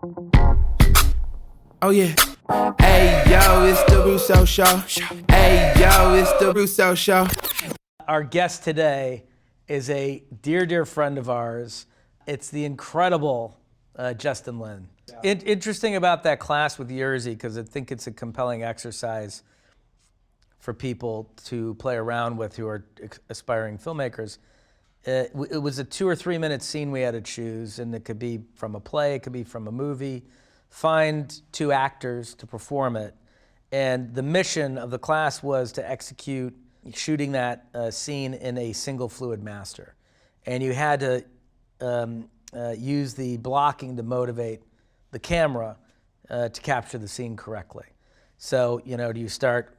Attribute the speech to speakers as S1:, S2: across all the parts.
S1: Oh yeah. Hey yo, it's the Russo Show. Hey yo, it's the Russo Show.
S2: Our guest today is a dear, dear friend of ours. It's the incredible Justin LIN. Interesting about that class with Yerzy, because I think it's a compelling exercise for people to play around with who are aspiring filmmakers. It was a 2 or 3 minute scene we had to choose, and it could be from a play, it could be from a movie. Find 2 actors to perform it. And the mission of the class was to execute shooting that scene in a single fluid master. And you had to use the blocking to motivate the camera to capture the scene correctly. So, do you start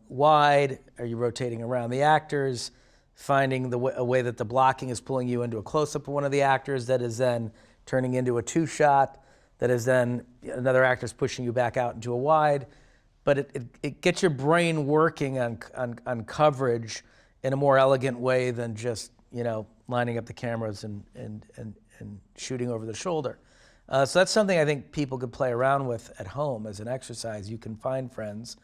S2: wide? Are you rotating around the actors? Finding a way that the blocking is pulling you into a close-up of one of the actors that is then turning into a 2-shot, that is then another actor's pushing you back out into a wide. But it gets your brain working on coverage in a more elegant way than just, lining up the cameras and shooting over the shoulder. So that's something I think people could play around with at home as an exercise. You can find friends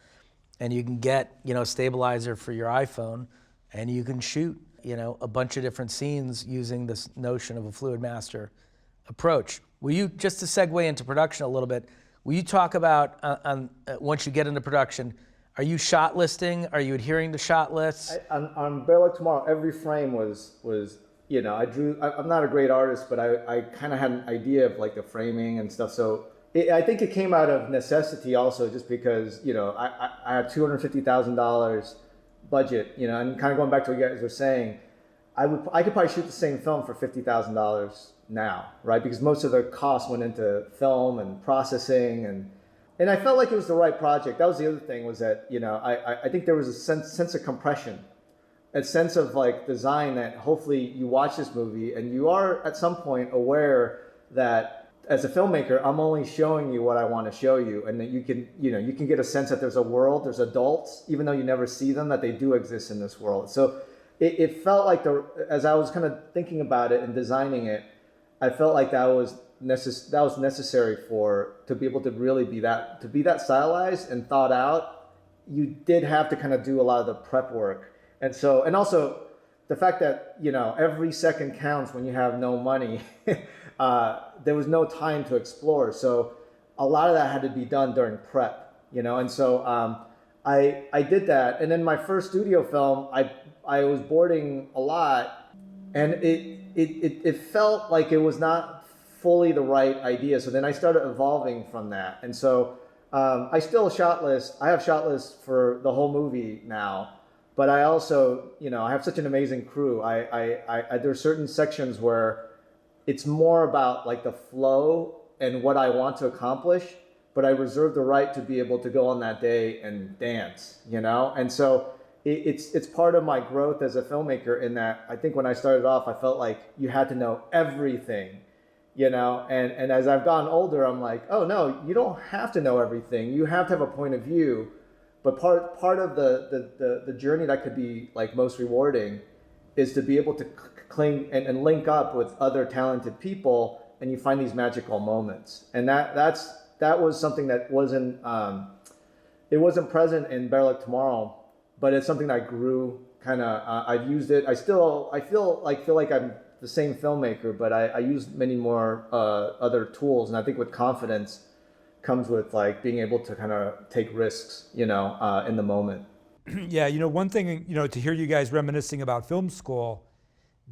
S2: and you can get, a stabilizer for your iPhone, and you can shoot, a bunch of different scenes using this notion of a fluid master approach. Will you, just to segue into production a little bit, will you talk about, once you get into production, are you shot listing? Are you adhering to shot lists?
S3: On Bear Like Tomorrow, every frame was I drew, I'm not a great artist, but I kind of had an idea of like the framing and stuff. So I think it came out of necessity also, just because, I had $250,000 budget, and kind of going back to what you guys were saying, I could probably shoot the same film for $50,000 now, right? Because most of the costs went into film and processing, and I felt like it was the right project. That was the other thing, was that, I think there was a sense of compression, a sense of like design, that hopefully you watch this movie and you are at some point aware that as a filmmaker, I'm only showing you what I want to show you, and that you can get a sense that there's a world, there's adults, even though you never see them, that they do exist in this world. So it felt like as I was kind of thinking about it and designing it, I felt like that was necessary to be able to really be that stylized and thought out. You did have to kind of do a lot of the prep work, and also the fact that every second counts when you have no money. There was no time to explore, so a lot of that had to be done during prep, and so I did that. And then my first studio film, I was boarding a lot, and it felt like it was not fully the right idea. So then I started evolving from that, and so I still shot list. I have shot lists for the whole movie now, but I also, I have such an amazing crew. There are certain sections where it's more about like the flow and what I want to accomplish, but I reserve the right to be able to go on that day and dance, And so it's part of my growth as a filmmaker, in that I think when I started off, I felt like you had to know everything, and as I've gotten older, I'm like, oh no, you don't have to know everything. You have to have a point of view, but part of the journey that could be like most rewarding is to be able to cling and link up with other talented people, and you find these magical moments. And that was something that wasn't it wasn't present in Bear Like Tomorrow, but it's something that grew. I've used it. I feel like I'm the same filmmaker, but I use many more other tools. And I think with confidence comes with like being able to kind of take risks, in the moment.
S4: Yeah, one thing, to hear you guys reminiscing about film school,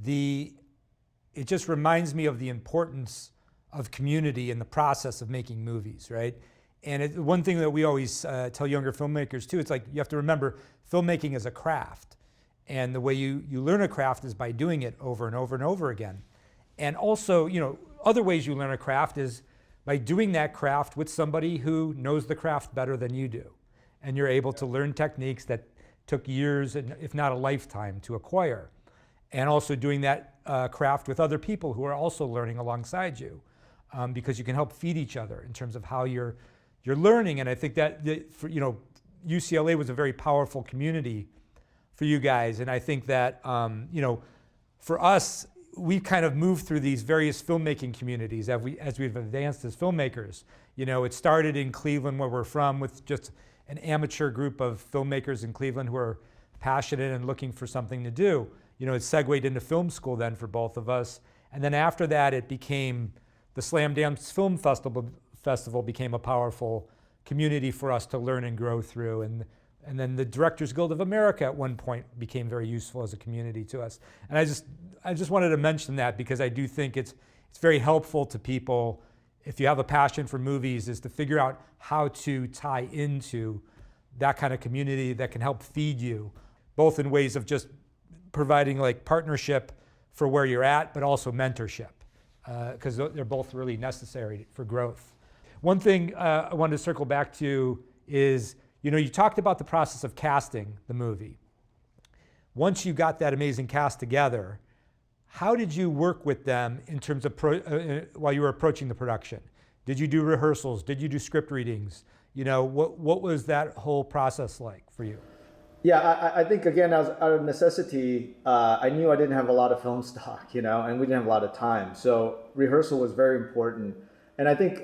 S4: it just reminds me of the importance of community in the process of making movies, right? And one thing that we always tell younger filmmakers too, it's like you have to remember filmmaking is a craft. And the way you learn a craft is by doing it over and over and over again. And also, other ways you learn a craft is by doing that craft with somebody who knows the craft better than you do. And you're able to learn techniques that took years, if not a lifetime, to acquire. And also doing that craft with other people who are also learning alongside you, because you can help feed each other in terms of how you're learning. And I think that UCLA was a very powerful community for you guys. And I think that for us, we kind of moved through these various filmmaking communities as we've advanced as filmmakers. You know, it started in Cleveland, where we're from, with just an amateur group of filmmakers in Cleveland who are passionate and looking for something to do. You know, it segued into film school then for both of us. And then after that, it became the Slam Dance Film Festival became a powerful community for us to learn and grow through. And then the Directors Guild of America at one point became very useful as a community to us. And I just wanted to mention that because I do think it's very helpful to people, if you have a passion for movies, is to figure out how to tie into that kind of community that can help feed you, both in ways of just providing like partnership for where you're at, but also mentorship, because they're both really necessary for growth. One thing I wanted to circle back to is, you know, you talked about the process of casting the movie. Once you got that amazing cast together, how did you work with them in terms of while you were approaching the production? Did you do rehearsals? Did you do script readings? You know, what was that whole process like for you?
S3: Yeah, I think, again, out of necessity, I knew I didn't have a lot of film stock, you know, and we didn't have a lot of time. So rehearsal was very important. And I think,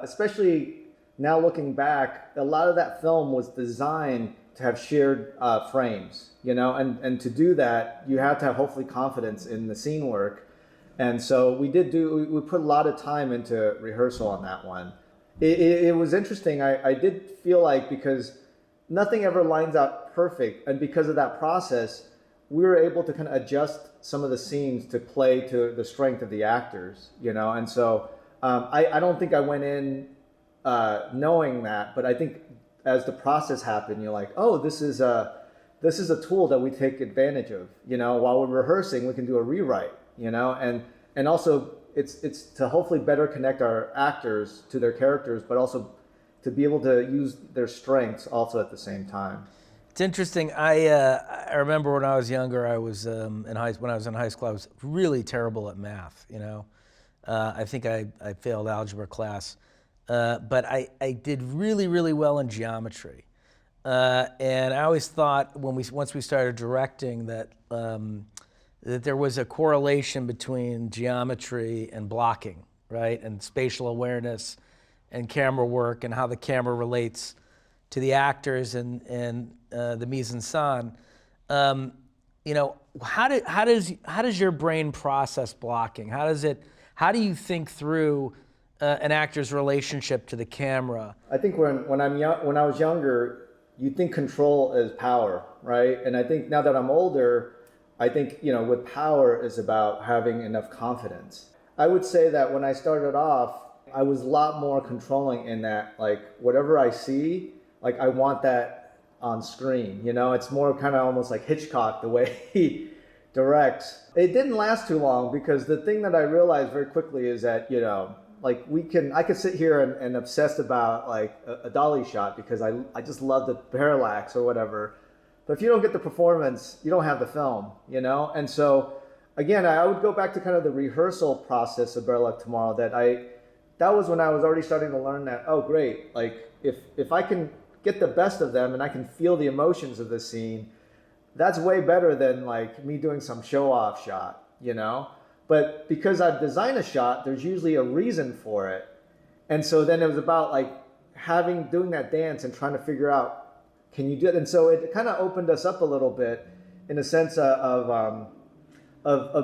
S3: especially now looking back, a lot of that film was designed to have shared frames, you know, and to do that, you have to have hopefully confidence in the scene work. And so we put a lot of time into rehearsal on that one. It was interesting. I did feel like, because nothing ever lines out perfect, and because of that process, we were able to kind of adjust some of the scenes to play to the strength of the actors, you know. And so I don't think I went in knowing that, but I think as the process happened, you're like, oh, this is a tool that we take advantage of, you know. While we're rehearsing, we can do a rewrite, you know, and also it's to hopefully better connect our actors to their characters, but also to be able to use their strengths also at the same time.
S2: It's interesting. I remember when I was younger, I was when I was in high school, I was really terrible at math. You know, I think I failed algebra class, but I did really, really well in geometry. And I always thought once we started directing that there was a correlation between geometry and blocking, right, and spatial awareness and camera work and how the camera relates to the actors and the mise en scène. You know, how does your brain process blocking? How do you think through an actor's relationship to the camera?
S3: I think when I was younger, you think control is power, right? And I think now that I'm older, I think, you know, with power is about having enough confidence. I would say that when I started off, I was a lot more controlling in that, like, whatever I see, like, I want that on screen, you know. It's more kind of almost like Hitchcock, the way he directs. It didn't last too long, because the thing that I realized very quickly is that, you know, like, I could sit here and obsess about like a dolly shot because I just love the parallax or whatever. But if you don't get the performance, you don't have the film, you know. And so again, I would go back to kind of the rehearsal process of Better Luck Tomorrow. That was when I was already starting to learn that, oh great, like if I can get the best of them and I can feel the emotions of this scene, that's way better than like me doing some show off shot, you know. But because I've designed a shot, there's usually a reason for it. And so then it was about like doing that dance and trying to figure out, can you do it? And so it kind of opened us up a little bit in a sense of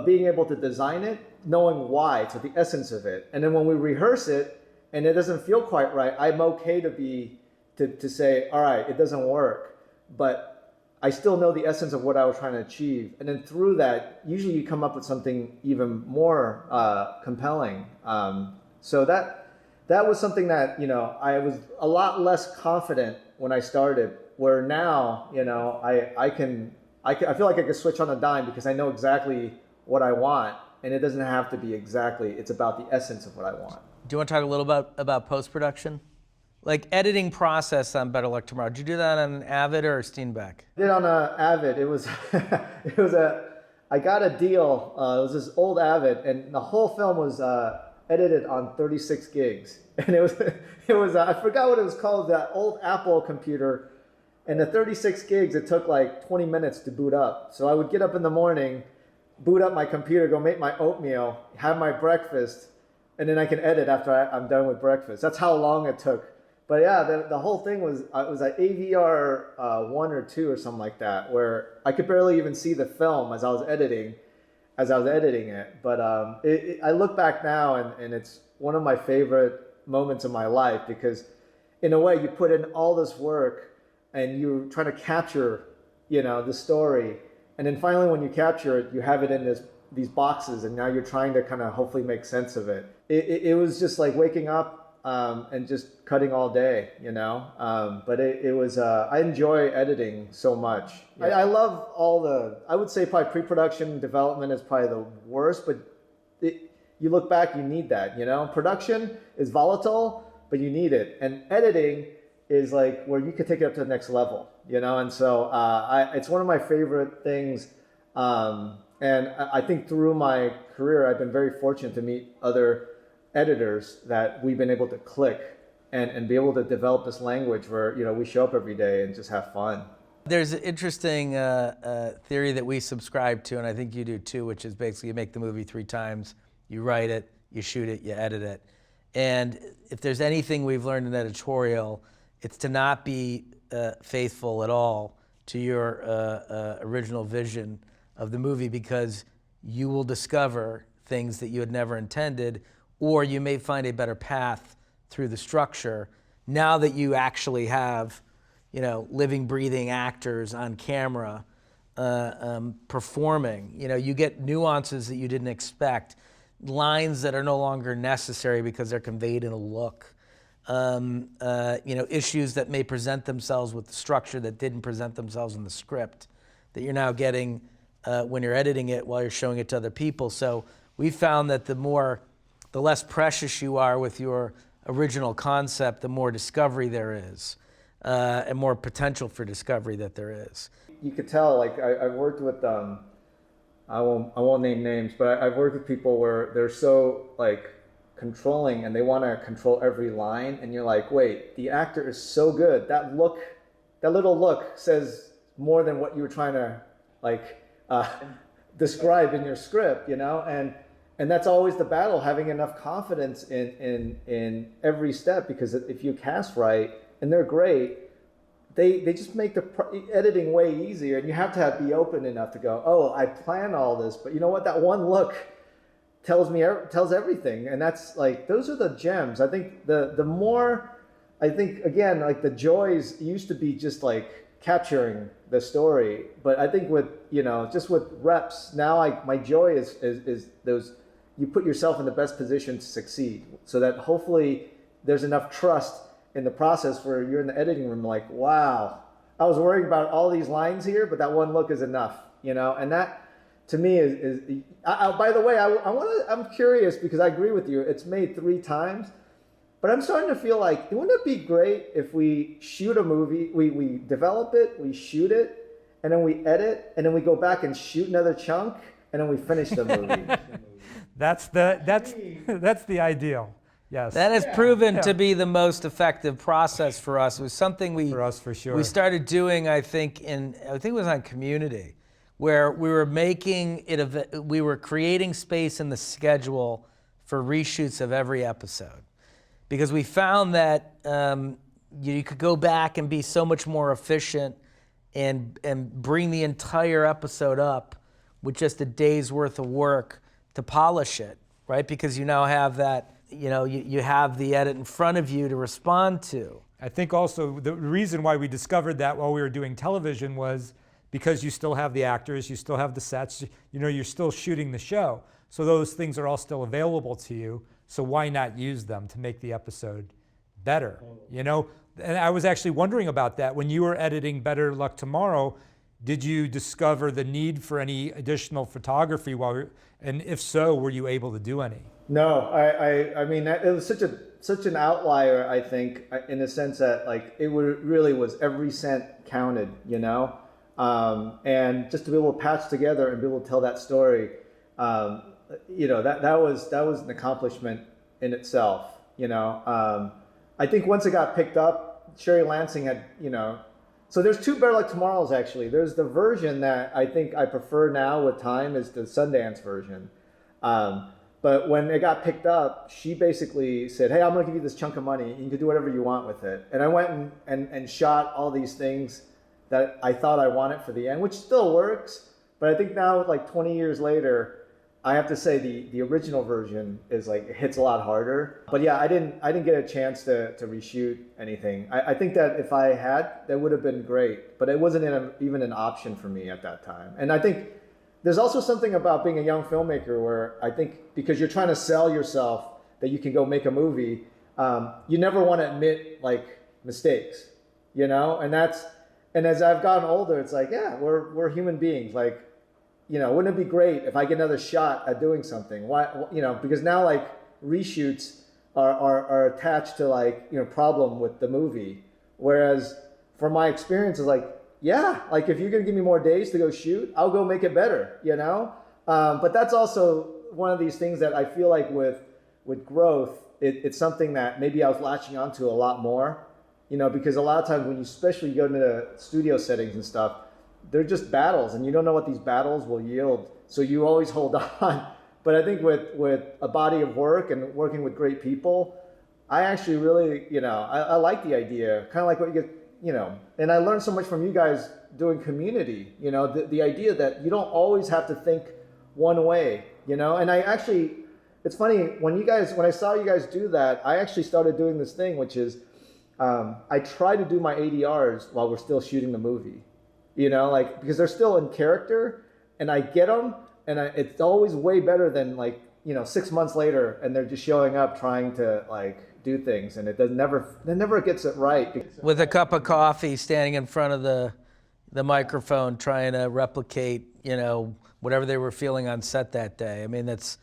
S3: being able to design it, knowing why, so the essence of it. And then when we rehearse it and it doesn't feel quite right, I'm okay to say, all right, it doesn't work, but I still know the essence of what I was trying to achieve. And then through that, usually you come up with something even more compelling. So that was something that, you know, I was a lot less confident when I started, where now, you know, I feel like I can switch on a dime because I know exactly what I want, and it doesn't have to be exactly, it's about the essence of what I want.
S2: Do you want to talk a little about post-production? Like editing process on Better Luck Tomorrow. Did you do that on Avid or Steenbeck?
S3: I did on Avid. It was, I got a deal. It was this old Avid, and the whole film was edited on 36 gigs. And it was I forgot what it was called, that old Apple computer. And the 36 gigs, it took like 20 minutes to boot up. So I would get up in the morning, boot up my computer, go make my oatmeal, have my breakfast, and then I can edit after I'm done with breakfast. That's how long it took. But yeah, the whole thing was, it was like AVR 1 or 2 or something like that, where I could barely even see the film as I was editing it. But I look back now, and it's one of my favorite moments of my life, because in a way you put in all this work and you're trying to capture, the story. And then finally when you capture it, you have it in these boxes, and now you're trying to kind of hopefully make sense of it. It was just like waking up and just cutting all day, but it was, I enjoy editing so much. Yeah. I love I would say probably pre-production development is probably the worst, but you look back, you need that, Production is volatile, but you need it. And editing is like where you could take it up to the next level, And so it's one of my favorite things. And I think through my career, I've been very fortunate to meet other editors that we've been able to click and be able to develop this language where, we show up every day and just have fun.
S2: There's an interesting theory that we subscribe to, and I think you do too, which is basically you make the movie 3 times, you write it, you shoot it, you edit it. And if there's anything we've learned in editorial, it's to not be faithful at all to your original vision of the movie, because you will discover things that you had never intended, or you may find a better path through the structure now that you actually have, living, breathing actors on camera performing. You get nuances that you didn't expect, lines that are no longer necessary because they're conveyed in a look. Issues that may present themselves with the structure that didn't present themselves in the script, that you're now getting when you're editing it while you're showing it to other people. So we found that the less precious you are with your original concept, the more discovery there is, and more potential for discovery that there is.
S3: You could tell, like I've worked with, I won't name names, but I've worked with people where they're so like controlling and they want to control every line, and you're like, wait, the actor is so good. That little look says more than what you were trying to describe in your script, and that's always the battle, having enough confidence in every step, because if you cast right and they're great, they just make the editing way easier, and you have to be open enough to go, oh, I plan all this, but you know what, that one look tells everything. And that's like, those are the gems. I think the more, I think again, like the joys used to be just like capturing the story, but I think with, just with reps now, my joy is those, you put yourself in the best position to succeed, so that hopefully there's enough trust in the process where you're in the editing room like, wow, I was worried about all these lines here, but that one look is enough, and that to me is by the way, I'm curious, because I agree with you, it's made 3 times, but I'm starting to feel like, wouldn't it be great if we shoot a movie, we develop it, we shoot it, and then we edit, and then we go back and shoot another chunk, and then we finish the movie.
S4: That's the ideal. Yes.
S2: That has proven to be the most effective process for us. It was something
S4: for us, for sure,
S2: we started doing, I think it was on Community, where we were making it, we were creating space in the schedule for reshoots of every episode, because we found that you could go back and be so much more efficient and bring the entire episode up with just a day's worth of work to polish it, right? Because you now have that, you have the edit in front of you to respond to.
S4: I think also the reason why we discovered that while we were doing television was because you still have the actors, you still have the sets, you're still shooting the show. So those things are all still available to you. So why not use them to make the episode better, And I was actually wondering about that. When you were editing Better Luck Tomorrow, did you discover the need for any additional photography and if so, were you able to do any?
S3: No, I mean, it was such an outlier, I think, in the sense that like it really was every cent counted, and just to be able to patch together and be able to tell that story, that was an accomplishment in itself, I think once it got picked up, Sherry Lansing had, So there's two Better Luck Tomorrows, actually. There's the version that I think I prefer now with time is the Sundance version. But when it got picked up, she basically said, hey, I'm going to give you this chunk of money. You can do whatever you want with it. And I went and shot all these things that I thought I wanted for the end, which still works. But I think now, like 20 years later, I have to say the original version is like, it hits a lot harder. But yeah, I didn't get a chance to reshoot anything. I think that if I had, that would have been great. But it wasn't even an option for me at that time. And I think there's also something about being a young filmmaker where I think because you're trying to sell yourself that you can go make a movie, you never want to admit like mistakes, you know? And as I've gotten older, it's like, yeah, we're human beings. Like, you know, wouldn't it be great if I get another shot at doing something? Why, you know, because now like reshoots are attached to like, you know, problem with the movie. Whereas from my experience is like, yeah, like if you're gonna give me more days to go shoot, I'll go make it better, you know? But that's also one of these things that I feel like with growth, it's something that maybe I was latching onto a lot more, you know, because a lot of times when you especially go into the studio settings and stuff, they're just battles and you don't know what these battles will yield. So you always hold on. But I think with a body of work and working with great people, I actually really, you know, I like the idea, kind of like what you get, you know, and I learned so much from you guys doing Community, you know, the idea that you don't always have to think one way, you know, and I actually, it's funny, when I saw you guys do that, I actually started doing this thing, which is, I try to do my ADRs while we're still shooting the movie, you know, like, because they're still in character and I get them and it's always way better than like, you know, 6 months later and they're just showing up trying to like do things and it never gets it right.
S2: With a cup of coffee standing in front of the microphone trying to replicate, you know, whatever they were feeling on set that day. I mean, that's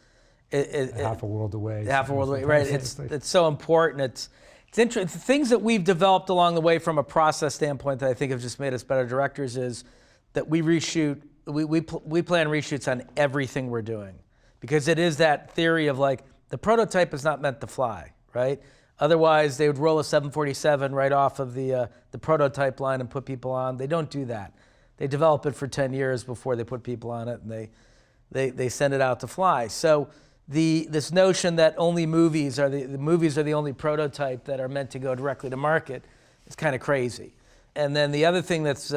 S4: half a world away.
S2: Half a world away, right? It's so important. It's interesting. Things that we've developed along the way from a process standpoint that I think have just made us better directors is that we reshoot. We plan reshoots on everything we're doing because it is that theory of like the prototype is not meant to fly, right? Otherwise, they would roll a 747 right off of the prototype line and put people on. They don't do that. They develop it for 10 years before they put people on it, and they send it out to fly. So this notion that only movies are the only prototype that are meant to go directly to market is kind of crazy. And then the other thing that's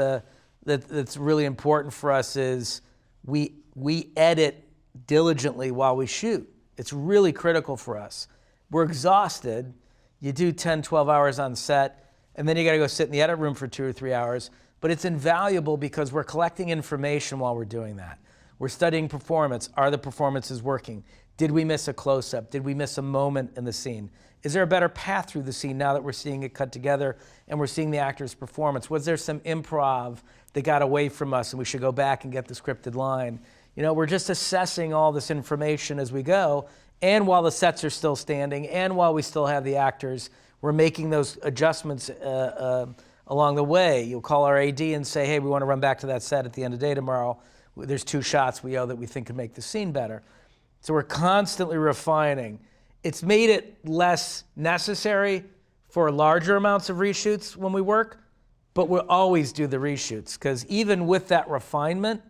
S2: really important for us is we edit diligently while we shoot. It's really critical for us. We're exhausted. You do 10, 12 hours on set, and then you gotta go sit in the edit room for 2 or 3 hours. But it's invaluable because we're collecting information while we're doing that. We're studying performance. Are the performances working? Did we miss a close-up? Did we miss a moment in the scene? Is there a better path through the scene now that we're seeing it cut together and we're seeing the actor's performance? Was there some improv that got away from us and we should go back and get the scripted line? You know, we're just assessing all this information as we go, and while the sets are still standing and while we still have the actors, we're making those adjustments along the way. You'll call our AD and say, hey, we want to run back to that set at the end of the day tomorrow. There's 2 shots we owe that we think could make the scene better. So we're constantly refining. It's made it less necessary for larger amounts of reshoots when we work, but we'll always do the reshoots because even with that refinement,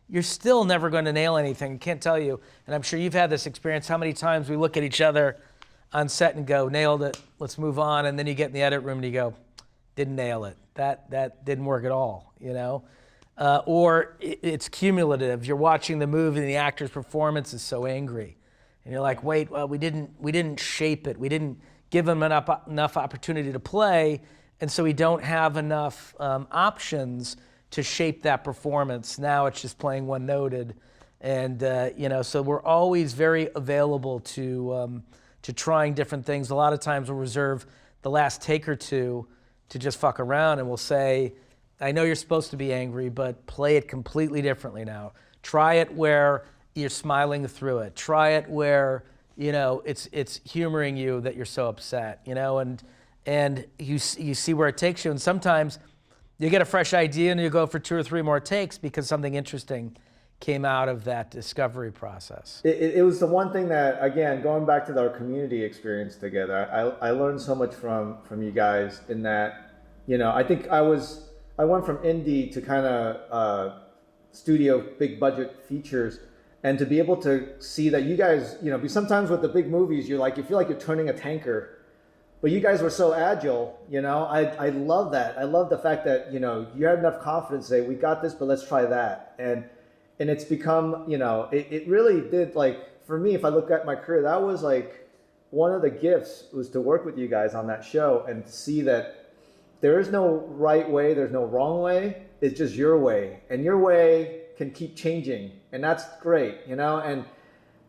S2: you're still never going to nail anything. I can't tell you, and I'm sure you've had this experience, how many times we look at each other on set and go, nailed it, let's move on, and then you get in the edit room and you go, didn't nail it. That didn't work at all, you know? Or it's cumulative. You're watching the movie and the actor's performance is so angry. And you're like, wait, well, we didn't shape it. We didn't give him enough opportunity to play, and so we don't have enough options to shape that performance. Now it's just playing one-noted. And, you know, so we're always very available to trying different things. A lot of times we'll reserve the last take or two to just fuck around, and we'll say, I know you're supposed to be angry, but play it completely differently now. Try it where you're smiling through it. Try it where, you know, it's humoring you that you're so upset, you know, and you see where it takes you. And sometimes you get a fresh idea and you go for 2 or 3 more takes because something interesting came out of that discovery process.
S3: It was the one thing that, again, going back to our Community experience together, I learned so much from you guys in that, you know, I think I was I went from indie to kind of studio, big budget features, and to be able to see that you guys, you know, because sometimes with the big movies, you feel like you're turning a tanker, but you guys were so agile, you know. I love that. I love the fact that, you know, you had enough confidence to say, we got this, but let's try that. And it's become, you know, it really did, like, for me, if I look at my career, that was like one of the gifts, was to work with you guys on that show and to see that there is no right way, there's no wrong way, it's just your way. And your way can keep changing, and that's great, you know.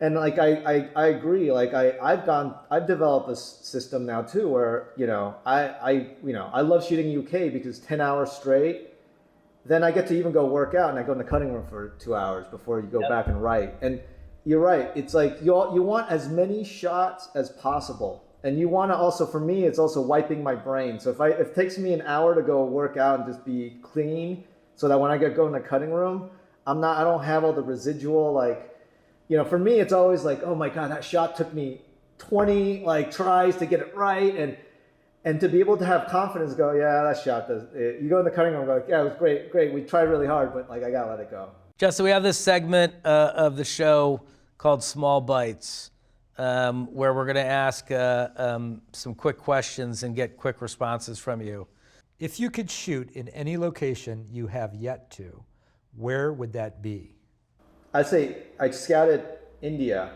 S3: And like I agree, like I've developed a system now too, where, you know, I love shooting UK because 10 hours straight, then I get to even go work out, and I go in the cutting room for 2 hours before you go back and write. And you're right, it's like you want as many shots as possible. And you want to also, for me, it's also wiping my brain. So if it takes me an hour to go work out and just be clean, so that when I go in the cutting room, I don't have all the residual, like, you know, for me, it's always like, oh my God, that shot took me 20 like tries to get it right. And to be able to have confidence, go, yeah, that shot does it. You go in the cutting room, go like, yeah, it was great. We tried really hard, but like, I gotta let it go.
S2: Justin, we have this segment of the show called Small Bites, where we're going to ask some quick questions and get quick responses from you.
S4: If you could shoot in any location you have yet to, where would that be?
S3: I'd say I scouted India,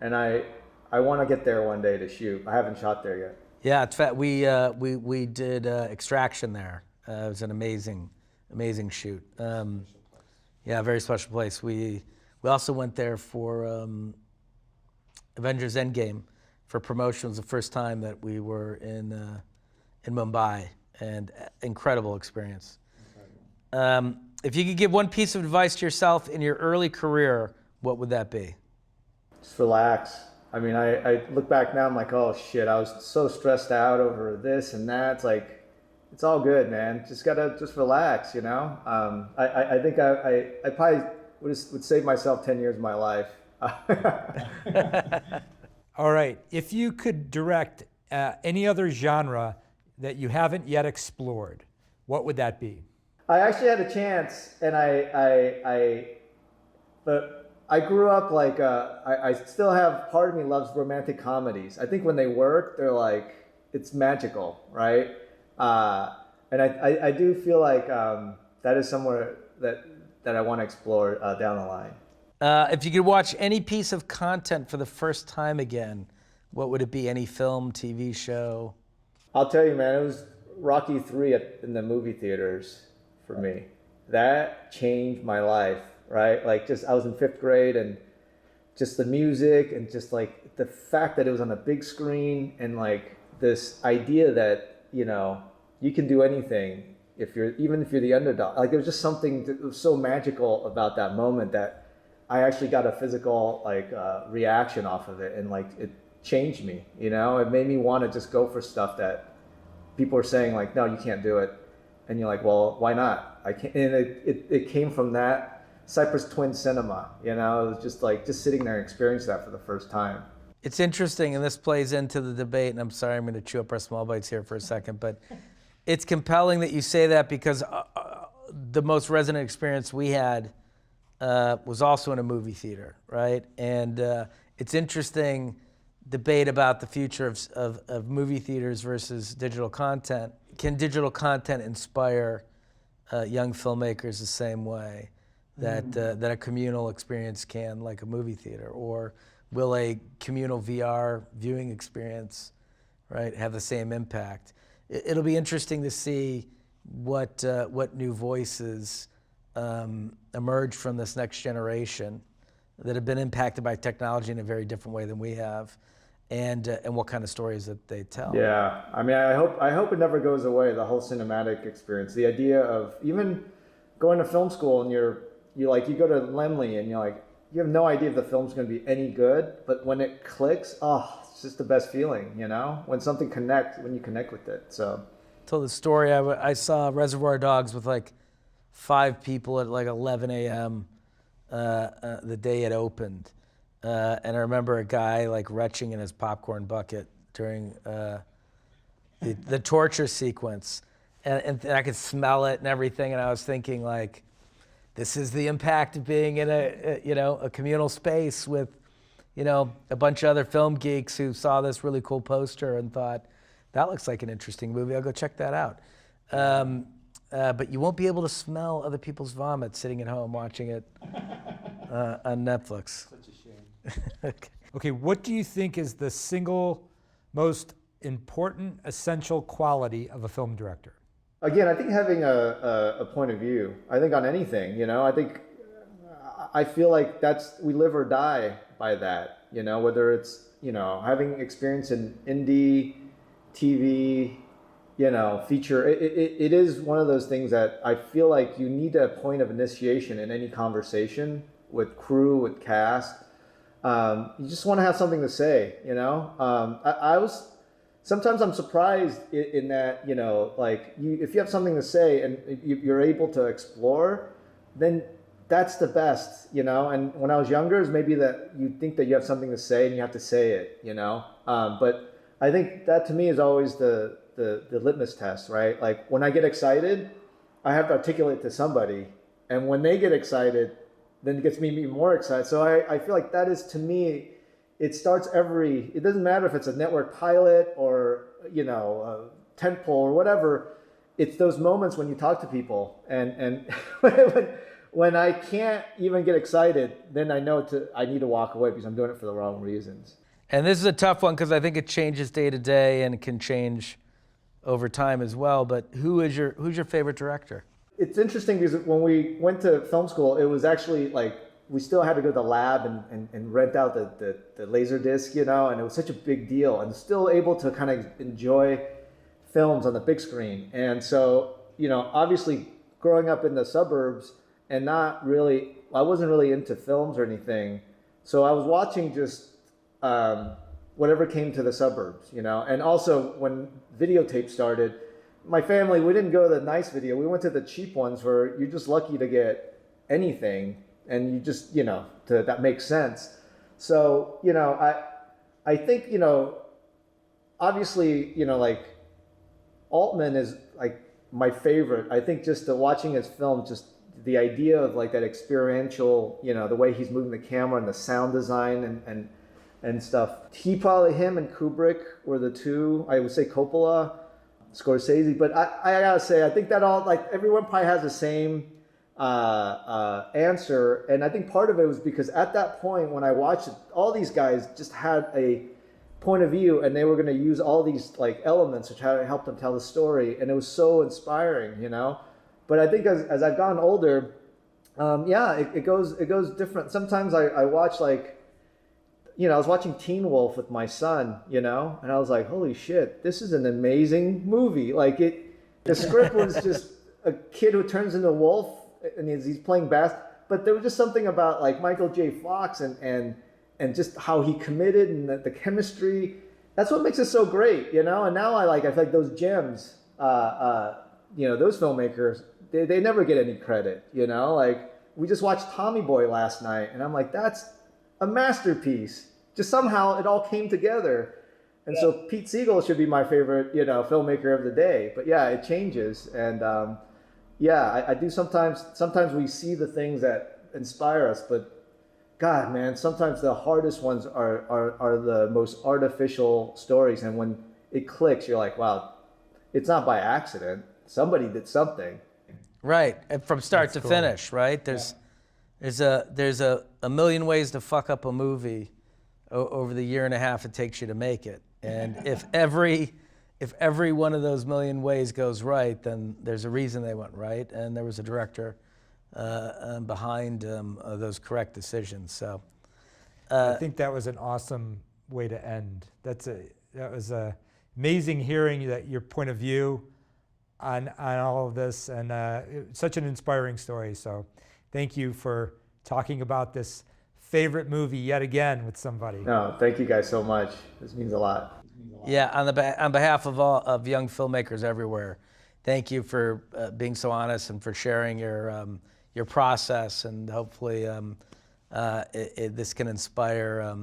S3: and I want to get there one day to shoot. I haven't shot there yet.
S2: Yeah, in fact, we did Extraction there. It was an amazing shoot. Yeah, very special place. We also went there for Avengers Endgame for promotion. It was the first time that we were in Mumbai, and incredible experience. If you could give one piece of advice to yourself in your early career, what would that be?
S3: Just relax. I mean, I look back now, I'm like, oh shit, I was so stressed out over this and that. It's like, it's all good, man. Just gotta relax, you know? I think I probably would save myself 10 years of my life.
S4: All right, if you could direct any other genre that you haven't yet explored, what would that be?
S3: I actually had a chance, and but I grew up like, I still have, part of me loves romantic comedies. I think when they work, they're like, it's magical, right? And I do feel like that is somewhere that I want to explore down the line.
S2: If you could watch any piece of content for the first time again, what would it be? Any film, TV show?
S3: I'll tell you, man, it was Rocky III in the movie theaters for me. That changed my life, right? Like, just, I was in 5th grade, and just the music, and just like the fact that it was on a big screen, and like this idea that, you know, you can do anything even if you're the underdog. Like, there was just something that was so magical about that moment that I actually got a physical like reaction off of it, and like it changed me. You know, it made me want to just go for stuff that people are saying like, no, you can't do it, and you're like, well, why not? I can't. And it came from that Cypress Twin cinema. You know, it was just sitting there and experiencing that for the first time.
S2: It's interesting, and this plays into the debate, and I'm sorry, I'm going to chew up our small bites here for a second, but it's compelling that you say that, because the most resonant experience we had was also in a movie theater, right? And it's interesting debate about the future of movie theaters versus digital content. Can digital content inspire young filmmakers the same way that that a communal experience can, like a movie theater? Or will a communal VR viewing experience, right, have the same impact? It'll be interesting to see what new voices emerge from this next generation that have been impacted by technology in a very different way than we have, and what kind of stories that they tell.
S3: Yeah, I mean, I hope it never goes away, the whole cinematic experience. The idea of even going to film school, and you go to Lemley, and you're like, you have no idea if the film's going to be any good, but when it clicks, oh, it's just the best feeling, you know? When something connects, when you connect with it, so.
S2: Told the story, I saw Reservoir Dogs with like 5 people at like 11 a.m. The day it opened. And I remember a guy like retching in his popcorn bucket during the torture sequence. and I could smell it and everything. And I was thinking, like, this is the impact of being in a communal space with, a bunch of other film geeks who saw this really cool poster and thought, that looks like an interesting movie. I'll go check that out. But you won't be able to smell other people's vomit sitting at home watching it on Netflix.
S4: Such a shame. Okay, what do you think is the single most important, essential quality of a film director?
S3: Again, I think having a point of view. I think on anything, I feel like we live or die by that. Whether it's having experience in indie, TV, feature. It is one of those things that I feel like you need a point of initiation in any conversation with crew, with cast. You just want to have something to say. Sometimes I'm surprised in that, if you have something to say and you're able to explore, then that's the best, And when I was younger, it's maybe that you think that you have something to say and you have to say it, But I think that to me is always the litmus test, right? Like when I get excited, I have to articulate to somebody. And when they get excited, then it gets me even more excited. So I feel like that is, to me, it doesn't matter if it's a network pilot or, a tentpole or whatever. It's those moments when you talk to people and when I can't even get excited, then I know I need to walk away because I'm doing it for the wrong reasons.
S2: And this is a tough one because I think it changes day to day and it can change over time as well. But who's your favorite director?
S3: It's interesting because when we went to film school, it was actually like we still had to go to the lab and rent out the laser disc, and it was such a big deal, and still able to kind of enjoy films on the big screen. And so, obviously growing up in the suburbs and I wasn't really into films or anything. So I was watching just whatever came to the suburbs, and also when videotape started, my family, we didn't go to the nice video. We went to the cheap ones where you're just lucky to get anything. And you just, that makes sense. So, I think, obviously, like Altman is like my favorite. I think just watching his film, just the idea of like that experiential, the way he's moving the camera and the sound design and stuff. Him and Kubrick were the two. I would say Coppola, Scorsese, but I gotta say, I think that everyone probably has the same answer, and I think part of it was because at that point when I watched it, all these guys just had a point of view and they were going to use all these like elements which help them tell the story, and it was so inspiring, But I think as I've gotten older, it goes different. Sometimes I watch I was watching Teen Wolf with my son, and I was like, holy shit, this is an amazing movie. The script was just a kid who turns into a wolf and he's playing bass, but there was just something about like Michael J. Fox and just how he committed and the chemistry. That's what makes it so great, And now I feel like those gems, those filmmakers, they never get any credit, Like we just watched Tommy Boy last night, and I'm like, that's a masterpiece. Just somehow it all came together. And so Pete Segal should be my favorite, filmmaker of the day. But yeah, it changes. And I do sometimes we see the things that inspire us, but God, man, sometimes the hardest ones are the most artificial stories. And when it clicks, you're like, wow, it's not by accident. Somebody did something.
S2: Right, and from start to finish, right? There's a million ways to fuck up a movie over the year and a half it takes you to make it. And if every one of those million ways goes right, then there's a reason they went right, and there was a director behind those correct decisions. So
S4: I think that was an awesome way to end. That was amazing hearing your point of view on all of this, and such an inspiring story. So thank you for talking about this favorite movie yet again with somebody.
S3: No, thank you guys so much. This means a lot.
S2: Yeah, on behalf of all of young filmmakers everywhere, thank you for being so honest and for sharing your process, and hopefully this can inspire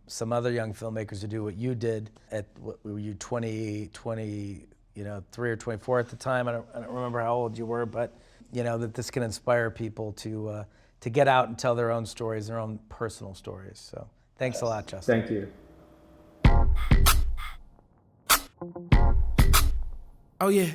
S2: some other young filmmakers to do what you did at what were you 23 23 or 24 at the time. I don't remember how old you were, but that this can inspire people to get out and tell their own stories, their own personal stories. So thanks a lot, Justin.
S3: Thank you.
S1: Oh yeah.